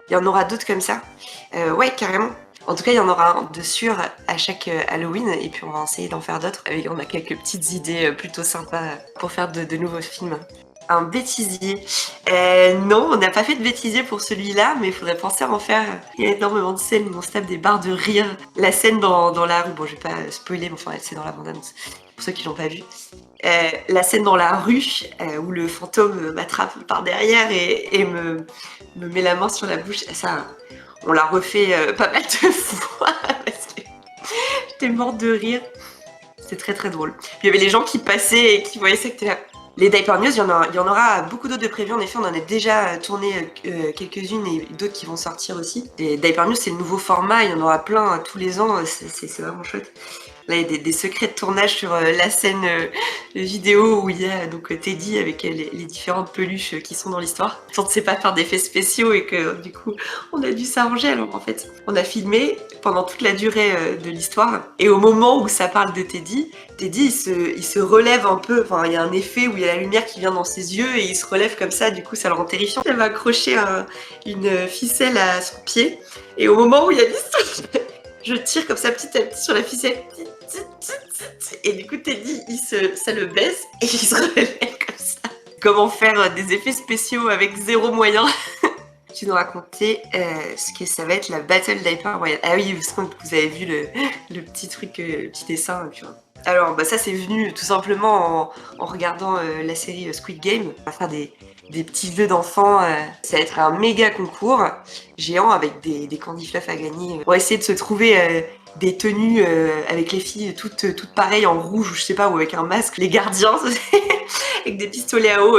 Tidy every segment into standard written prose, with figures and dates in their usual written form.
Il y en aura d'autres comme ça. Ouais, carrément. En tout cas, il y en aura un de sûr à chaque Halloween, et puis on va essayer d'en faire d'autres. Et on a quelques petites idées plutôt sympas pour faire de nouveaux films. Un bêtisier. Non, on n'a pas fait de bêtisier pour celui-là, mais il faudrait penser à en faire. Il y a énormément de scènes où on se tape des barres de rire. La scène dans la rue, bon, je vais pas spoiler, mais enfin, c'est dans la bande-annonce, pour ceux qui l'ont pas vu. La scène dans la rue où le fantôme m'attrape par derrière et me met la main sur la bouche, ça, on l'a refait pas mal de fois parce que j'étais morte de rire. C'était très très drôle. Puis il y avait les gens qui passaient et qui voyaient ça, que t'es là. Les Diaper News, il y en aura beaucoup d'autres de prévus. En effet, on en a déjà tourné quelques-unes et d'autres qui vont sortir aussi. Les Diaper News, c'est le nouveau format. Il y en aura plein tous les ans. C'est vraiment chouette. Là, il y a des secrets de tournage sur la scène vidéo où il y a donc Teddy avec les différentes peluches qui sont dans l'histoire. On ne sait pas faire d'effets spéciaux et que du coup, on a dû s'arranger. Alors en fait, on a filmé pendant toute la durée de l'histoire. Et au moment où ça parle de Teddy, Teddy il se relève un peu. Enfin, il y a un effet où il y a la lumière qui vient dans ses yeux et il se relève comme ça. Du coup, ça le rend terrifiant. Elle va accrocher une ficelle à son pied. Et au moment où il y a l'histoire, je tire comme ça petit à petit sur la ficelle. Et du coup, Teddy, ça le baisse et il se relève comme ça. Comment faire des effets spéciaux avec zéro moyen. Tu nous racontais ce que ça va être la Battle Diaper Royale. Ah oui, parce que vous avez vu le petit truc, le petit dessin. Puis, alors, bah, ça, c'est venu tout simplement en regardant la série Squid Game. On va faire des petits jeux d'enfants. Ça va être un méga concours géant avec des candy fluff à gagner. On va essayer de se trouver des tenues avec les filles toutes pareilles en rouge ou je sais pas, ou avec un masque. Les gardiens, avec des pistolets à eau.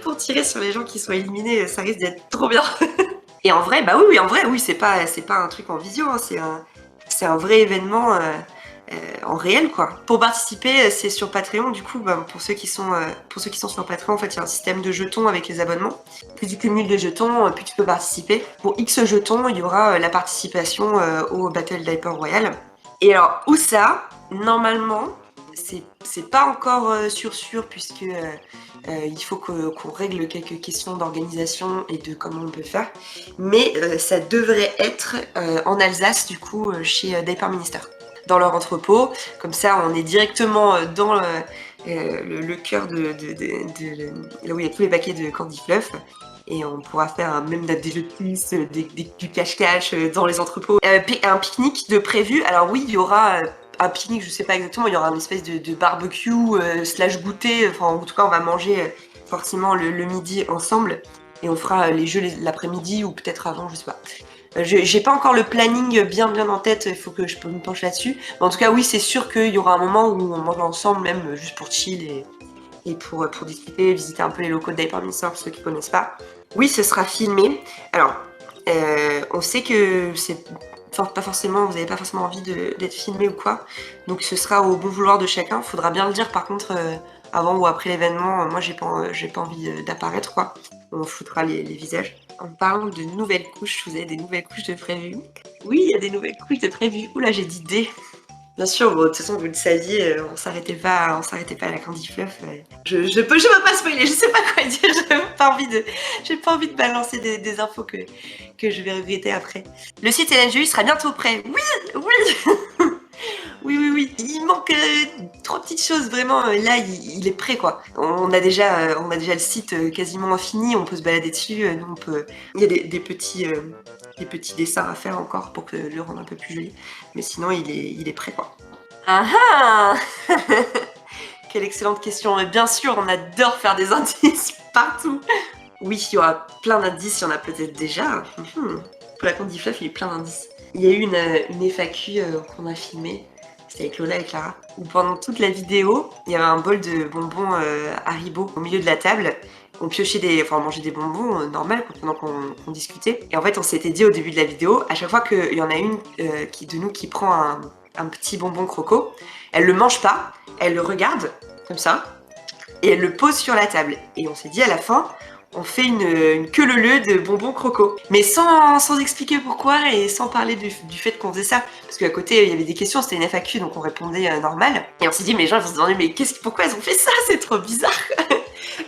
Pour tirer sur les gens qui sont éliminés, ça risque d'être trop bien. Et en vrai, bah oui, en vrai, oui, c'est pas un truc en visio, hein, c'est un vrai événement en réel, quoi. Pour participer, c'est sur Patreon, du coup, bah, pour ceux qui sont sur Patreon, en fait, il y a un système de jetons avec les abonnements. Plus tu cumules de jetons, plus tu peux participer. Pour X jetons, il y aura la participation au Battle Diaper Royale. Et alors, où ça? Normalement, c'est pas encore sûr puisque il faut qu'on règle quelques questions d'organisation et de comment on peut faire. Mais ça devrait être en Alsace, du coup, chez Diaper Minister. Dans leur entrepôt. Comme ça, on est directement dans le cœur là où il y a tous les paquets de Candy Fluff. Et on pourra faire même des jeux de plus, du cache-cache dans les entrepôts. Un pique-nique de prévu. Alors oui, il y aura un pique-nique, je sais pas exactement, il y aura une espèce de barbecue slash goûter. Enfin, en tout cas, on va manger forcément le midi ensemble. Et on fera les jeux l'après-midi ou peut-être avant, je sais pas. J'ai pas encore le planning bien en tête, il faut que je me penche là-dessus. Mais en tout cas, oui, c'est sûr qu'il y aura un moment où on mange ensemble, même juste pour chill et pour discuter, visiter un peu les locaux de Diaper Minister pour ceux qui connaissent pas. Oui, ce sera filmé. Alors, on sait que c'est pas forcément, vous n'avez pas forcément envie d'être filmé ou quoi. Donc ce sera au bon vouloir de chacun. Faudra bien le dire par contre avant ou après l'événement. Moi, j'ai pas envie d'apparaître, quoi. On foutra les visages. En parlant de nouvelles couches, vous avez des nouvelles couches de prévues? Oui, il y a des nouvelles couches de prévues. Oula, j'ai dit des. Bien sûr, bon, de toute façon, vous le saviez, on s'arrêtait pas à la Candy Fluff. Je peux pas spoiler, je sais pas quoi dire, j'ai pas envie de balancer des infos que je vais regretter après. Le site LNGU sera bientôt prêt. Oui, oui, oui. Il manque trois petites choses, vraiment. Là, il est prêt, quoi. On a déjà le site quasiment infini, on peut se balader dessus. Nous, il y a des petits dessins à faire encore pour le rendre un peu plus joli. Mais sinon, il est prêt, quoi. Ah ah. Quelle excellente question. Mais bien sûr, on adore faire des indices partout. Oui, il y aura plein d'indices, il y en a peut-être déjà. Pour la Candy Fluff, il y a eu plein d'indices. Il y a eu une FAQ qu'on a filmée. C'était avec Lola et Clara. Où pendant toute la vidéo, il y avait un bol de bonbons Haribo au milieu de la table. On piochait on mangeait des bonbons normal pendant qu'on discutait. Et en fait, on s'était dit au début de la vidéo, à chaque fois qu'il y en a une de nous qui prend un petit bonbon croco, elle le mange pas, elle le regarde comme ça et elle le pose sur la table. Et on s'est dit à la fin, on fait une queue leu de bonbons croco. Mais sans expliquer pourquoi et sans parler du fait qu'on faisait ça. Parce qu'à côté, il y avait des questions, c'était une FAQ, donc on répondait normal. Et on s'est dit, mais les gens vont se demander, mais pourquoi elles ont fait ça? C'est trop bizarre.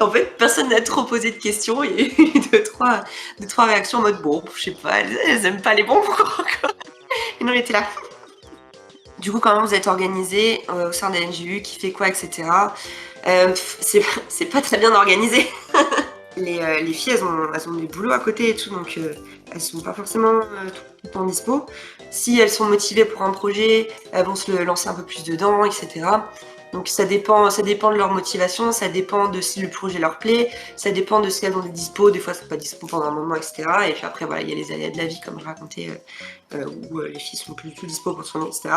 En fait, personne n'a trop posé de questions et deux, trois réactions en mode bon, je sais pas, elles aiment pas les bons. Et nous on était là. Du coup, comment vous êtes organisé au sein de la NGU, qui fait quoi, etc. C'est pas très bien organisé. Les filles, elles ont des boulots à côté et tout, donc elles sont pas forcément tout le temps dispo. Si elles sont motivées pour un projet, elles vont se lancer un peu plus dedans, etc. Donc ça dépend de leur motivation, ça dépend de si le projet leur plaît, ça dépend de si elles ont des dispos, des fois elles sont pas dispo pendant un moment, etc. Et puis après, voilà, il y a les aléas de la vie, comme je racontais, où les filles sont plus du tout dispo pour tourner, etc.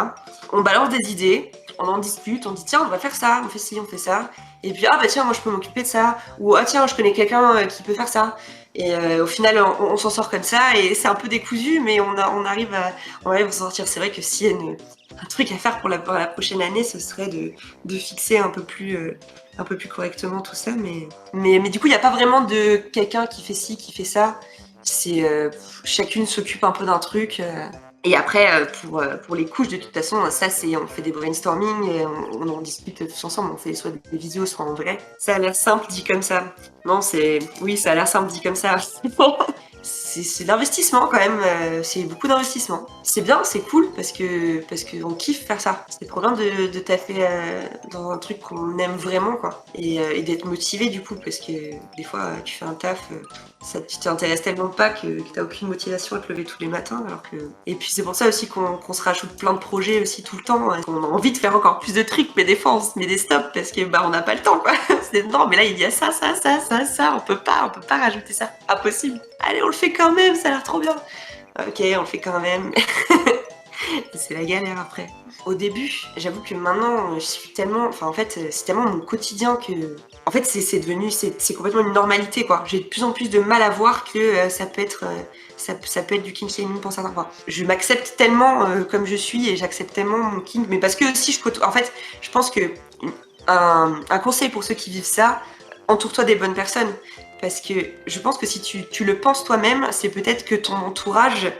On balance des idées, on en discute, on dit tiens, on va faire ça, on fait ci, on fait ça. Et puis ah bah tiens, moi je peux m'occuper de ça. Ou ah tiens, je connais quelqu'un qui peut faire ça. Et au final, on s'en sort comme ça et c'est un peu décousu, mais on arrive à s'en sortir. C'est vrai que si un truc à faire pour la prochaine année, ce serait de fixer un peu plus correctement tout ça. Mais du coup, il n'y a pas vraiment de quelqu'un qui fait ci, qui fait ça. C'est chacune s'occupe un peu d'un truc. Et après, pour les couches, de toute façon, ça, on fait des brainstorming et on en discute tous ensemble. On fait soit des visios, soit en vrai. Ça a l'air simple dit comme ça. Non, oui, ça a l'air simple dit comme ça. C'est de l'investissement quand même, c'est beaucoup d'investissement. C'est bien, c'est cool parce que on kiffe faire ça. C'est trop bien de taffer dans un truc qu'on aime vraiment quoi. Et d'être motivé du coup parce que des fois tu fais un taf, ça tu t'intéresses tellement pas que t'as aucune motivation à te lever tous les matins alors que. Et puis c'est pour ça aussi qu'on se rajoute plein de projets aussi tout le temps. Hein. On a envie de faire encore plus de trucs, mais des fois on se met des stops parce que bah on n'a pas le temps quoi. Non mais là il y a ça, on peut pas rajouter ça. Impossible. Allez, on le fait quand même, ça a l'air trop bien. Ok, on le fait quand même. C'est la galère après. Au début, j'avoue que maintenant, je suis tellement. Enfin, en fait, c'est tellement mon quotidien que. En fait, c'est devenu. C'est complètement une normalité, quoi. J'ai de plus en plus de mal à voir que ça peut être. Ça peut être du king shaming pour certains. Enfin, je m'accepte tellement comme je suis et j'accepte tellement mon king. Mais parce que aussi, en fait, je pense que. Un conseil pour ceux qui vivent ça, entoure-toi des bonnes personnes. Parce que je pense que si tu le penses toi-même, c'est peut-être que ton entourage,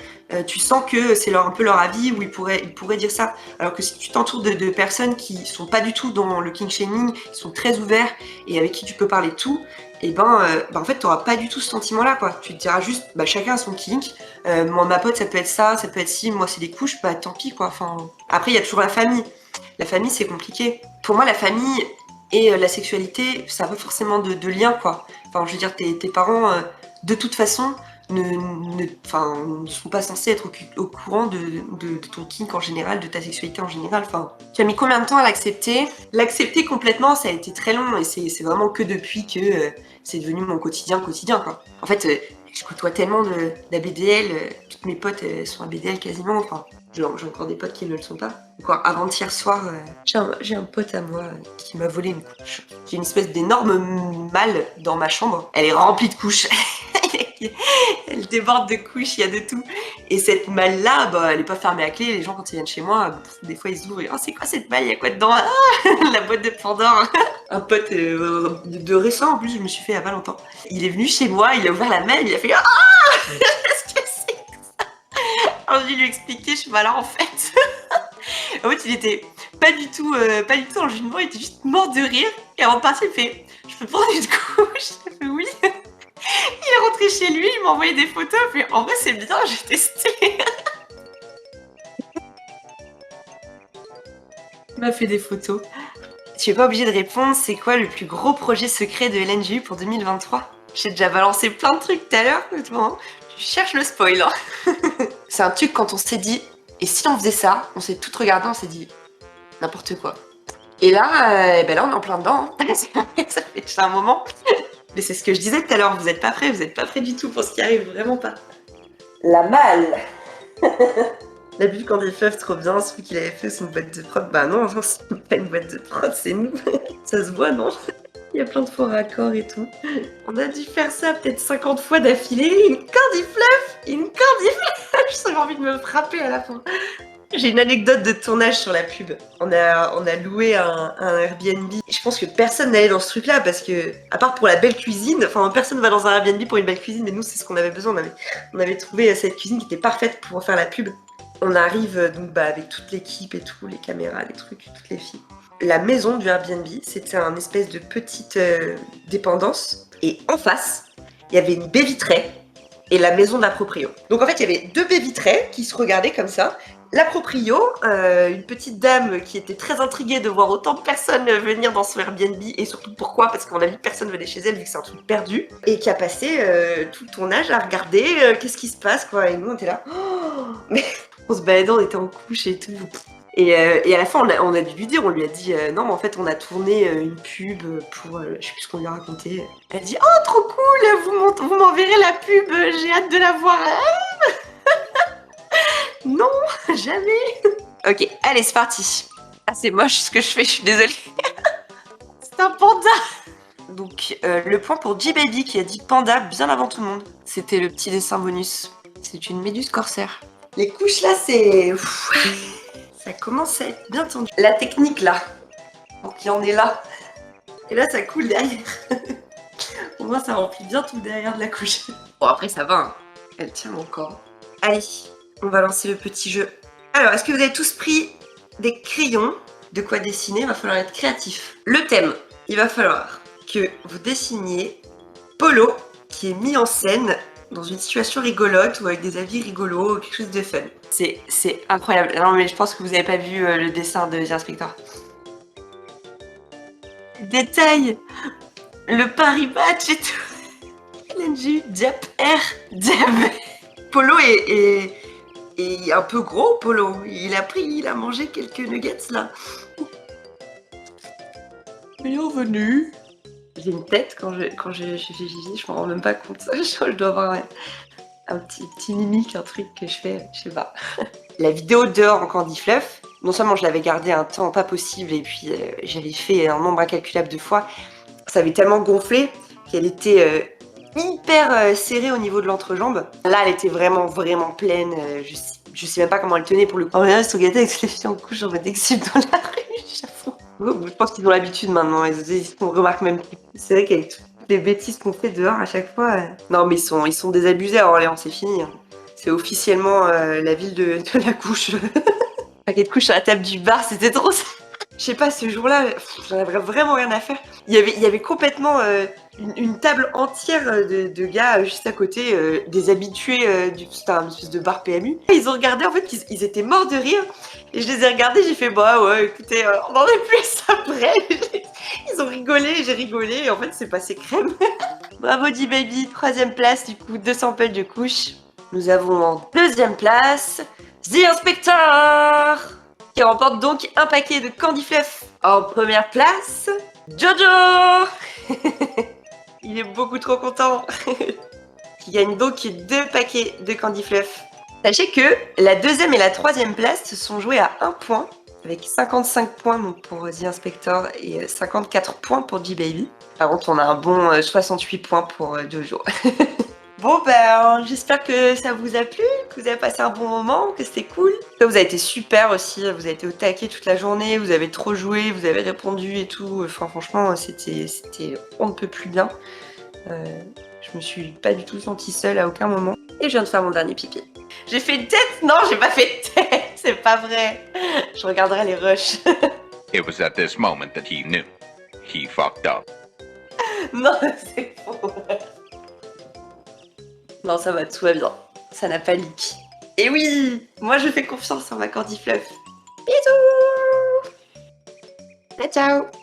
tu sens que c'est un peu leur avis ou ils pourraient dire ça. Alors que si tu t'entoures de personnes qui sont pas du tout dans le king shaming, qui sont très ouverts et avec qui tu peux parler de tout, et en fait t'auras pas du tout ce sentiment-là quoi. Tu te diras juste, bah chacun a son kink. Moi ma pote ça peut être ça peut être ci, moi c'est des couches, bah tant pis quoi. Enfin après il y a toujours la famille. La famille c'est compliqué. Pour moi la famille et la sexualité, ça n'a pas forcément de lien, quoi. Enfin, je veux dire, tes parents, de toute façon, ne sont pas censés être au courant de ton kink en général, de ta sexualité en général. Enfin, tu as mis combien de temps à l'accepter? L'accepter complètement, ça a été très long et c'est vraiment que depuis que c'est devenu mon quotidien, quoi. En fait, je côtoie tellement d'ABDL, toutes mes potes sont ABDL quasiment, enfin, j'ai encore des potes qui ne le sont pas. Encore avant-hier soir, j'ai un pote à moi qui m'a volé une couche. J'ai une espèce d'énorme malle dans ma chambre. Elle est remplie de couches. Elle déborde de couches, il y a de tout. Et cette malle-là, bah, elle est pas fermée à clé. Les gens, quand ils viennent chez moi, des fois, ils se ouvrent et « Oh, c'est quoi cette malle? Il y a quoi dedans? Ah, la boîte de Pandore !» Un pote de récent, en plus, je me suis fait il y a pas longtemps. Il est venu chez moi, il a ouvert la malle, il a fait « Ah, qu'est-ce que c'est que ça ?» Alors, je lui ai expliqué, je suis malin en fait. En fait, il était pas du tout en jugement, il était juste mort de rire. Et avant de partir, il fait « Je peux prendre une couche ?» J'ai fait « Oui !» Il est rentré chez lui, il m'a envoyé des photos, il fait « En vrai, c'est bien, j'ai testé. » Il m'a fait des photos. Tu es pas obligé de répondre, c'est quoi le plus gros projet secret de LNGU pour 2023? J'ai déjà balancé plein de trucs tout à l'heure, honnêtement. Tu cherches le spoil. Hein. C'est un truc quand on s'est dit, et si on faisait ça, on s'est tout regardé, on s'est dit, n'importe quoi. Et là, là on est en plein dedans. Hein. Ça fait déjà un moment. Mais c'est ce que je disais tout à l'heure, vous êtes pas prêts du tout pour ce qui arrive, vraiment pas. La malle. La bulle quand des feufs, trop bien, celui qui l'avait fait, c'est une boîte de prod. Bah non, c'est pas une boîte de prod, c'est nous. Ça se voit, non? Il y a plein de faux raccords et tout. On a dû faire ça peut-être 50 fois d'affilée. Une cordifleuve. J'avais envie de me frapper à la fin. J'ai une anecdote de tournage sur la pub. On a loué un Airbnb. Je pense que personne n'allait dans ce truc-là parce que, à part pour la belle cuisine, enfin personne va dans un Airbnb pour une belle cuisine, mais nous c'est ce qu'on avait besoin. On avait trouvé cette cuisine qui était parfaite pour faire la pub. On arrive donc avec toute l'équipe et tout, les caméras, les trucs, toutes les filles. la maison du Airbnb, c'était un espèce de petite dépendance. Et en face, il y avait une baie vitrée et la maison de la proprio. Donc en fait, il y avait deux baies vitrées qui se regardaient comme ça. La proprio, une petite dame qui était très intriguée de voir autant de personnes venir dans son Airbnb, et surtout pourquoi, parce qu'on a vu que personne venait chez elle vu que c'est un truc perdu, et qui a passé tout ton âge à regarder qu'est-ce qui se passe, quoi. Et nous on était là, oh mais on se baladait, on était en couche et tout. Et à la fin, on a dû lui dire, on lui a dit non, mais en fait, on a tourné une pub pour. Je sais plus ce qu'on lui a raconté. Elle a dit oh, trop cool, vous m'enverrez la pub, j'ai hâte de la voir. Non, jamais. Ok, allez, c'est parti. Ah, c'est moche ce que je fais, je suis désolée. C'est un panda. Donc, le point pour J-Baby qui a dit panda bien avant tout le monde. C'était le petit dessin bonus. C'est une méduse corsaire. Les couches là, c'est. Ça commence à être bien tendu. La technique là. Donc, il y en est là. Et là, ça coule derrière. Au moins, ça remplit bien tout derrière de la couche. Bon, après, ça va. Hein. Elle tient encore. Allez, on va lancer le petit jeu. Alors, est-ce que vous avez tous pris des crayons? De quoi dessiner? Il va falloir être créatif. Le thème, il va falloir que vous dessiniez Polo qui est mis en scène dans une situation rigolote ou avec des avis rigolos, quelque chose de fun. C'est incroyable. Non, mais je pense que vous n'avez pas vu le dessin de The Inspector. Détail, le Paris match et tout. LNG, Diap R, Diap. Polo est un peu gros, Polo. Il a mangé quelques nuggets là. Bienvenue. J'ai une tête quand je m'en rends même pas compte. Je dois avoir un petit mimique, un truc que je fais, je sais pas. La vidéo dehors en Candy Fluff, non seulement je l'avais gardée un temps pas possible et puis j'avais fait un nombre incalculable de fois, ça avait tellement gonflé qu'elle était hyper serrée au niveau de l'entrejambe. Là, elle était vraiment pleine. Je sais même pas comment elle tenait pour le coup. En vrai, ils sont gâtés avec les filles en couche en mode exil dans la rue, j'avoue. Je pense qu'ils ont l'habitude maintenant, on remarque même plus. C'est vrai qu'avec toutes les bêtises qu'on fait dehors à chaque fois. Non, mais ils sont désabusés à Orléans, c'est fini. Hein. C'est officiellement la ville de la couche. Paquet de couches à la table du bar, c'était trop ça. Je sais pas, ce jour-là, j'en avais vraiment rien à faire. Il y avait complètement une table entière de gars juste à côté, des habitués c'était un espèce de bar PMU. Ils ont regardé, en fait, ils étaient morts de rire. Et je les ai regardés, j'ai fait, bah ouais, écoutez, on en est plus après. Ils ont rigolé, j'ai rigolé, et en fait, c'est passé crème. Bravo J-Baby, 3ème place, du coup, 200 pelles de couche. Nous avons en 2ème place, The Inspector qui remporte donc un paquet de Candy Fluff. En 1ère place, Jojo. Il est beaucoup trop content. Qui gagne donc 2 paquets de Candy Fluff. Sachez que la 2ème et la 3ème place se sont jouées à 1 point, avec 55 points donc pour The Inspector et 54 points pour J-Baby. Par contre, on a un bon 68 points pour Jojo. Bon, ben, j'espère que ça vous a plu, que vous avez passé un bon moment, que c'était cool. Vous avez été super aussi, vous avez été au taquet toute la journée, vous avez trop joué, vous avez répondu et tout. Enfin, franchement, c'était on ne peut plus bien. Je me suis pas du tout sentie seule à aucun moment. Et je viens de faire mon dernier pipi. J'ai fait une tête? Non, j'ai pas fait de tête, c'est pas vrai. Je regarderai les rushs. It was at this moment that he knew. He fucked up. Non, c'est faux. Non, ça va, tout va bien. Ça n'a pas leak. Et oui, moi je fais confiance en ma Candy Fluff. Bisous. Ciao, ciao.